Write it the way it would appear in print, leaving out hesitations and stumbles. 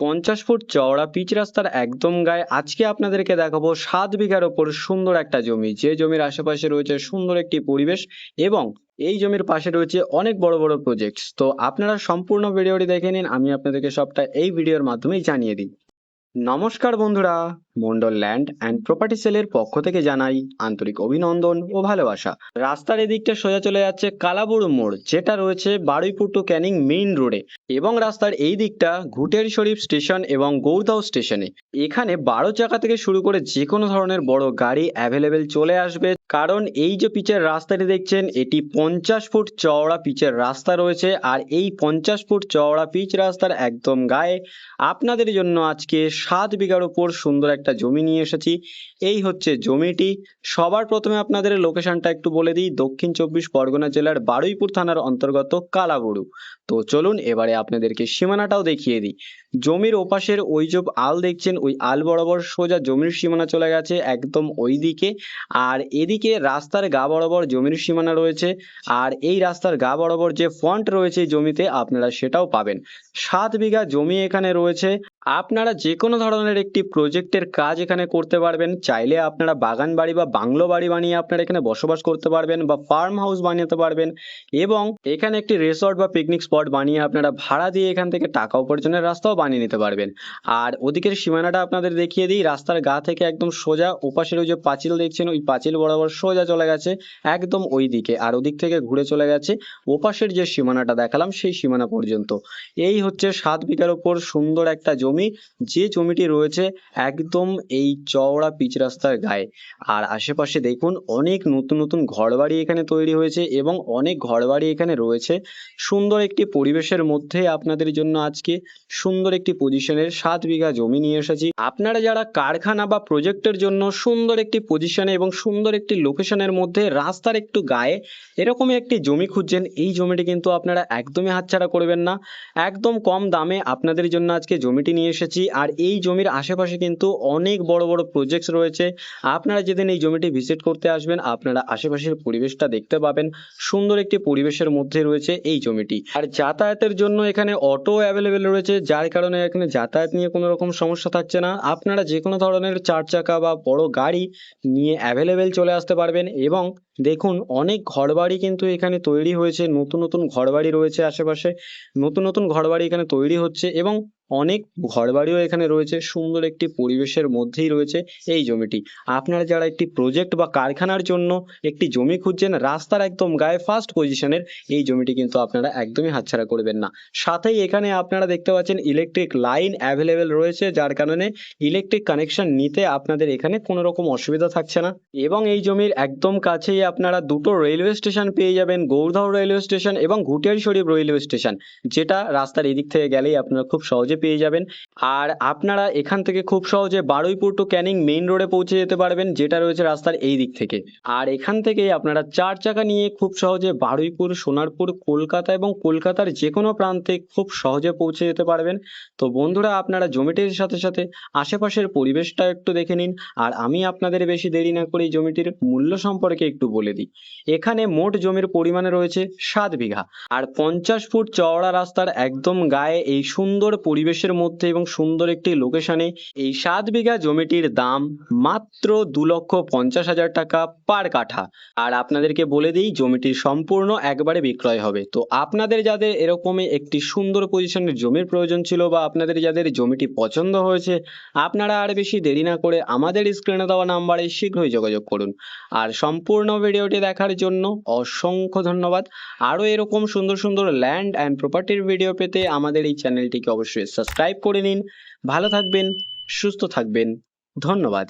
50 foot চওড়া pitch রাস্তার একদম গায়ে আজকে আপনাদেরকে দেখাবো 7 বিঘার ওপর সুন্দর একটা জমি, যে জমির আশেপাশে রয়েছে সুন্দর একটি পরিবেশ এবং এই জমির পাশে রয়েছে অনেক বড় বড় প্রজেক্টস। তো আপনারা সম্পূর্ণ ভিডিওটি দেখে নিন, আমি আপনাদেরকে সবটা এই ভিডিওর মাধ্যমেই জানিয়ে দিই। নমস্কার বন্ধুরা, মন্ডল ল্যান্ড অ্যান্ড প্রপার্টি সেলের পক্ষ থেকে জানাই আন্তরিক অভিনন্দন ও ভালোবাসা। রাস্তার এদিকটা সোজা চলে যাচ্ছে কালাবুড়ো মোড়, যেটা রয়েছে বারুইপুর টু ক্যানিং মেইন রোডে, এবং রাস্তার এই দিকটা ঘুটের শরীফ স্টেশন এবং গৌরদাও স্টেশনে। এখানে 12 চাকা থেকে শুরু করে যে কোনো ধরনের বড় গাড়ি অ্যাভেলেবেল চলে আসবে, কারণ এই যে পিচের রাস্তাটি দেখছেন এটি 50 ফুট চওড়া পিচের রাস্তা রয়েছে। আর এই 50 ফুট চওড়া পিচ রাস্তার একদম গায়ে আপনাদের জন্য আজকে 7 বিঘার উপর সুন্দর একটা জমি নিয়ে এসেছি। এই হচ্ছে জমিটি। সবার প্রথমে আপনাদের লোকেশনটা একটু বলে দিই, দক্ষিণ 24 পরগনা জেলার বারুইপুর থানার অন্তর্গত কালাবুড়ু। তো চলুন এবারে আপনাদেরকে সীমানাটাও দেখিয়ে দিই। জমির ওপাশের ওই যে আল দেখছেন, ওই আল বরাবর সোজা জমির সীমানা চলে গেছে একদম ওই দিকে। আর এদিকে রাস্তার গা বরাবর জমির সীমানা রয়েছে। আর এই রাস্তার গা বরাবর যে ফন্ট রয়েছে জমিতে আপনারা সেটাও পাবেন। 7 বিঘা জমি এখানে রয়েছে। আপনারা যে কোনো ধরনের একটি প্রজেক্টের কাজ এখানে করতে পারবেন। চাইলে আপনারা বাগান বাড়ি বা বাংলো বাড়ি বানিয়ে আপনারা এখানে বসবাস করতে পারবেন, বা ফার্ম হাউস বানাতে পারবেন, এবং এখানে একটি রিসর্ট বা পিকনিক স্পট বানিয়ে আপনারা ভাড়া দিয়ে এখান থেকে টাকা উপার্জনের রাস্তাও বানিয়ে নিতে পারবেন। আর ওদিকের সীমানাটা আপনাদের দেখিয়ে দিই, রাস্তার গা থেকে একদম সোজা ওপাশের ওই যে পাঁচিল দেখছেন, ওই পাঁচিল বরাবর সোজা চলে গেছে একদম ওই দিকে, আর ওদিক থেকে ঘুরে চলে গেছে ওপাশের যে সীমানাটা দেখালাম সেই সীমানা পর্যন্ত। এই হচ্ছে 7 বিঘার উপর সুন্দর একটা জমি, যে জমিটি রয়েছে একদম এই চওড়া পিচ রাস্তার গায়ে। আর আশেপাশে দেখুন অনেক নতুন নতুন ঘরবাড়ি এখানে তৈরি হয়েছে, এবং অনেক ঘরবাড়ি এখানে রয়েছে। সুন্দর একটি পরিবেশের মধ্যে আপনাদের জন্য আজকে সুন্দর একটি পজিশনের 7 বিঘা জমি নিয়ে এসেছি। আপনারা যারা কারখানা বা প্রজেক্টের জন্য সুন্দর একটি পজিশনে এবং সুন্দর একটি লোকেশনের মধ্যে রাস্তার একটু গায়ে এরকমই একটি জমি খুঁজছেন, এই জমিটি কিন্তু আপনারা একদমই হাতছাড়া করবেন না। একদম কম দামে আপনাদের জন্য আজকে জমিটি নিয়ে এসেছি। আর এই জমির আশেপাশে কিন্তু অনেক বড় বড় প্রজেক্টস রয়েছে। আপনারা যেদিন এই জমিটি ভিজিট করতে আসবেন আপনারা আশেপাশের পরিবেশটা দেখতে পাবেন। সুন্দর একটি পরিবেশের মধ্যে রয়েছে এই জমিটি। আর যাতায়াতের জন্য এখানে অটো অ্যাভেলেবেল রয়েছে, যার কারণে এখানে যাতায়াত নিয়ে কোনো রকম সমস্যা থাকছে না। আপনারা যে কোনো ধরনের 4 চাকা বা বড় গাড়ি নিয়ে অ্যাভেলেবেল চলে আসতে পারবেন। এবং দেখুন অনেক ঘরবাড়ি কিন্তু এখানে তৈরি হয়েছে, নতুন নতুন ঘরবাড়ি রয়েছে আশেপাশে, নতুন নতুন ঘরবাড়ি এখানে তৈরি হচ্ছে, এবং অনেক ঘরবাড়িও এখানে রয়েছে। সুন্দর একটি পরিবেশের মধ্যেই রয়েছে এই জমিটি। আপনারা যারা একটি প্রজেক্ট বা কারখানার জন্য একটি জমি খুঁজছেন রাস্তার একদম গায়ে ফার্স্ট পজিশনের, এই জমিটি কিন্তু আপনারা একদমই হাতছাড়া করবেন না। সাথেই এখানে আপনারা দেখতে পাচ্ছেন ইলেকট্রিক লাইন অ্যাভেলেবেল রয়েছে, যার কারণে ইলেকট্রিক কানেকশন নিতে আপনাদের এখানে কোনো রকম অসুবিধা থাকছে না। এবং এই জমির একদম কাছেই আপনারা দুটো রেলওয়ে স্টেশন পেয়ে যাবেন, গৌরদাও রেলওয়ে স্টেশন এবং ঘুটিয়ারি শরীফ রেলওয়ে স্টেশন, যেটা রাস্তার এদিক থেকে গেলেই আপনারা খুব সহজে পেয়ে যাবেন। আর আপনারা এখান থেকে খুব সহজে বারুইপুর টু ক্যানিং মেইন রোডে পৌঁছে যেতে পারবেন, যেটা রয়েছে রাস্তার এই দিক থেকে। আর এখান থেকেই আপনারা 4 চাকা নিয়ে খুব সহজে বারুইপুর, সোনারপুর, কলকাতা এবং কলকাতার যে কোনো প্রান্তে খুব সহজে পৌঁছে যেতে পারবেন। তো বন্ধুরা, আপনারা জমিটির সাথে সাথে আশেপাশের পরিবেশটা একটু দেখে নিন। আর আমি আপনাদের বেশি দেরি না করে এই জমিটির মূল্য সম্পর্কে একটু বলে দিই। এখানে মোট জমির পরিমাণে রয়েছে 7 বিঘা। আর 50 ফুট চওড়া রাস্তার একদম গায়ে এই সুন্দর পরিবেশের মধ্যে এবং সুন্দর একটি লোকেশনে এই 7 বিঘা জমিটির দাম মাত্র 2,50,000 টাকা পার কাঠা। আর আপনাদেরকে বলে দিই জমিটির সম্পূর্ণ একবারে বিক্রয় হবে। তো আপনাদের যাদের এরকমই একটি সুন্দর পজিশনের জমির প্রয়োজন ছিল, বা আপনাদের যাদের জমিটি পছন্দ হয়েছে, আপনারা আর বেশি দেরি না করে আমাদের স্ক্রিনে দেওয়া নাম্বারে শীঘ্রই যোগাযোগ করুন। আর সম্পূর্ণ ভিডিওটি দেখার জন্য অসংখ্য ধন্যবাদ। আরও এরকম সুন্দর সুন্দর ল্যান্ড অ্যান্ড প্রপার্টির ভিডিও পেতে আমাদের এই চ্যানেলটিকে অবশ্যই সাবস্ক্রাইব করে নিন। ভালো থাকবেন, সুস্থ থাকবেন, ধন্যবাদ।